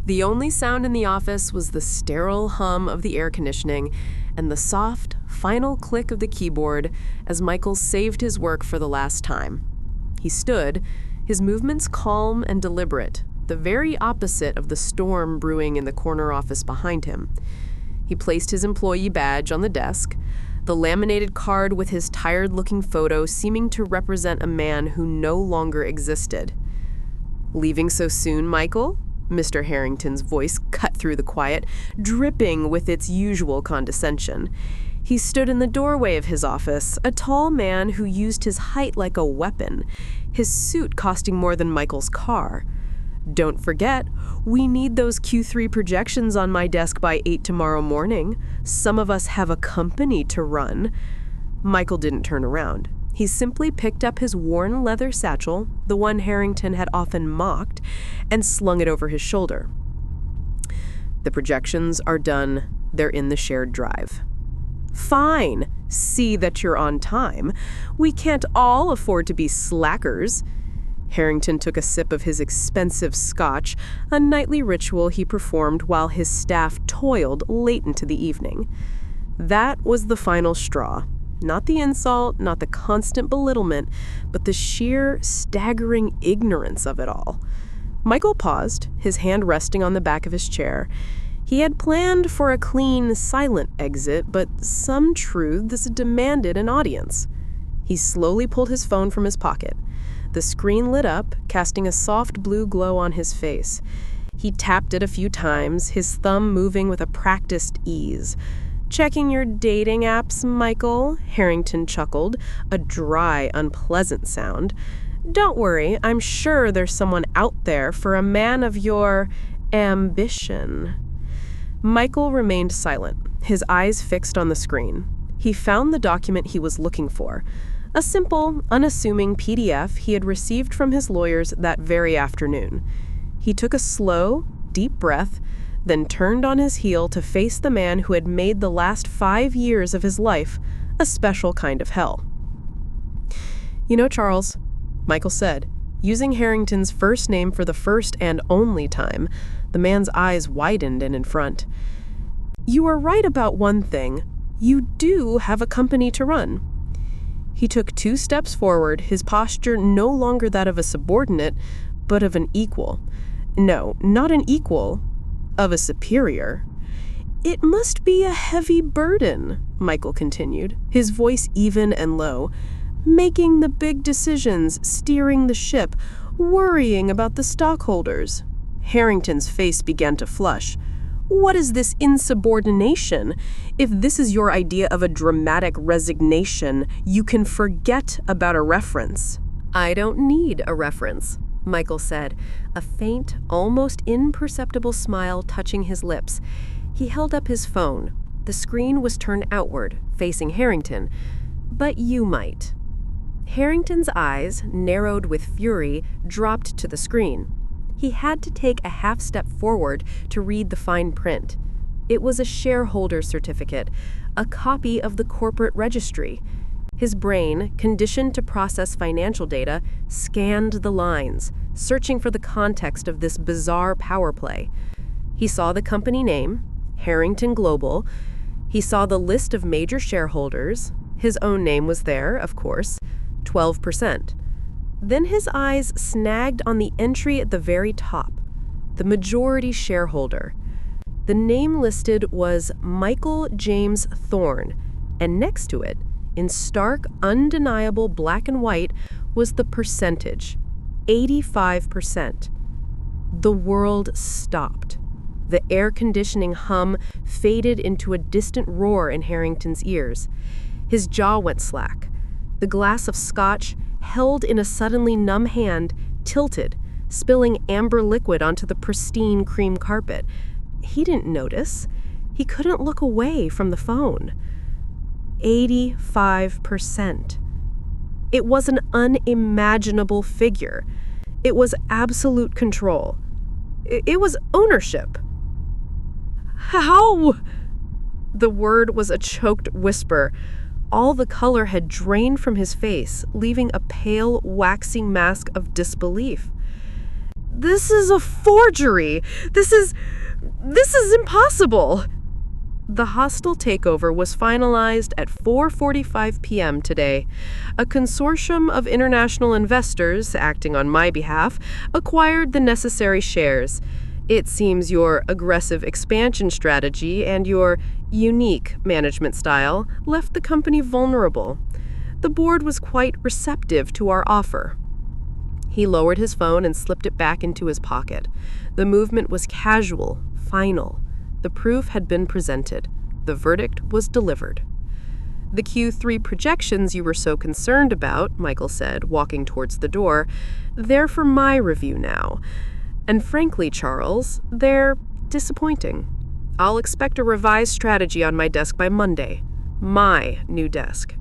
The only sound in the office was the sterile hum of the air conditioning and the soft, final click of the keyboard as Michael saved his work for the last time. He stood, his movements calm and deliberate, the very opposite of the storm brewing in the corner office behind him. He placed his employee badge on the desk, the laminated card with his tired-looking photo seeming to represent a man who no longer existed. "Leaving so soon, Michael?" Mr. Harrington's voice cut through the quiet, dripping with its usual condescension. He stood in the doorway of his office, a tall man who used his height like a weapon, his suit costing more than Michael's car. "Don't forget, we need those Q3 projections on my desk by 8 tomorrow morning. Some of us have a company to run." Michael didn't turn around. He simply picked up his worn leather satchel, the one Harrington had often mocked, and slung it over his shoulder. "The projections are done. They're in the shared drive." "Fine. See that you're on time. We can't all afford to be slackers." Harrington took a sip of his expensive scotch, a nightly ritual he performed while his staff toiled late into the evening. That was the final straw. Not the insult, not the constant belittlement, but the sheer, staggering ignorance of it all. Michael paused, his hand resting on the back of his chair. He had planned for a clean, silent exit, but some truths demanded an audience. He slowly pulled his phone from his pocket. The screen lit up, casting a soft blue glow on his face. He tapped it a few times, his thumb moving with a practiced ease. "Checking your dating apps, Michael?" Harrington chuckled, a dry, unpleasant sound. "Don't worry, I'm sure there's someone out there for a man of your ambition." Michael remained silent, his eyes fixed on the screen. He found the document he was looking for. A simple, unassuming PDF he had received from his lawyers that very afternoon. He took a slow, deep breath, then turned on his heel to face the man who had made the last 5 years of his life a special kind of hell. "You know, Charles," Michael said, using Harrington's first name for the first and only time, the man's eyes widened and in front. "You are right about one thing. You do have a company to run." He took 2 steps forward, his posture no longer that of a subordinate, but of an equal. No, not an equal, of a superior. "It must be a heavy burden," Michael continued, his voice even and low. "Making the big decisions, steering the ship, worrying about the stockholders." Harrington's face began to flush. "What is this insubordination? If this is your idea of a dramatic resignation, you can forget about a reference." "I don't need a reference," Michael said, a faint, almost imperceptible smile touching his lips. He held up his phone. The screen was turned outward, facing Harrington. "But you might." Harrington's eyes, narrowed with fury, dropped to the screen. He had to take a half step forward to read the fine print. It was a shareholder certificate, a copy of the corporate registry. His brain, conditioned to process financial data, scanned the lines, searching for the context of this bizarre power play. He saw the company name, Harrington Global. He saw the list of major shareholders. His own name was there, of course, 12%. Then his eyes snagged on the entry at the very top, the majority shareholder. The name listed was Michael James Thorne, and next to it, in stark, undeniable black and white, was the percentage, 85%. The world stopped. The air conditioning hum faded into a distant roar in Harrington's ears. His jaw went slack. The glass of scotch, held in a suddenly numb hand, tilted, spilling amber liquid onto the pristine cream carpet. He didn't notice. He couldn't look away from the phone. 85%. It was an unimaginable figure. It was absolute control. It was ownership. "How?" The word was a choked whisper. All the color had drained from his face, leaving a pale, waxy mask of disbelief. This is a forgery. This is impossible. The hostile takeover was finalized at 4:45 p.m. today. A consortium of international investors, acting on my behalf, acquired the necessary shares. It seems your aggressive expansion strategy and your unique management style left the company vulnerable. The board was quite receptive to our offer. He lowered his phone and slipped it back into his pocket. The movement was casual, final. The proof had been presented. The verdict was delivered. The Q3 projections you were so concerned about, Michael said, walking towards the door, they're for my review now. And frankly, Charles, they're disappointing. I'll expect a revised strategy on my desk by Monday. My new desk.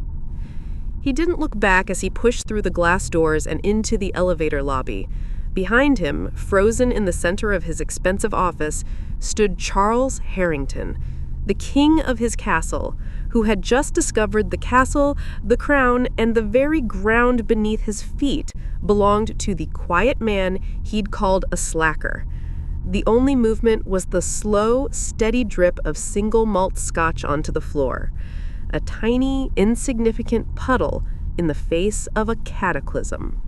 He didn't look back as he pushed through the glass doors and into the elevator lobby. Behind him, frozen in the center of his expensive office, stood Charles Harrington, the king of his castle, who had just discovered the castle, the crown, and the very ground beneath his feet belonged to the quiet man he'd called a slacker. The only movement was the slow, steady drip of single malt scotch onto the floor, a tiny, insignificant puddle in the face of a cataclysm.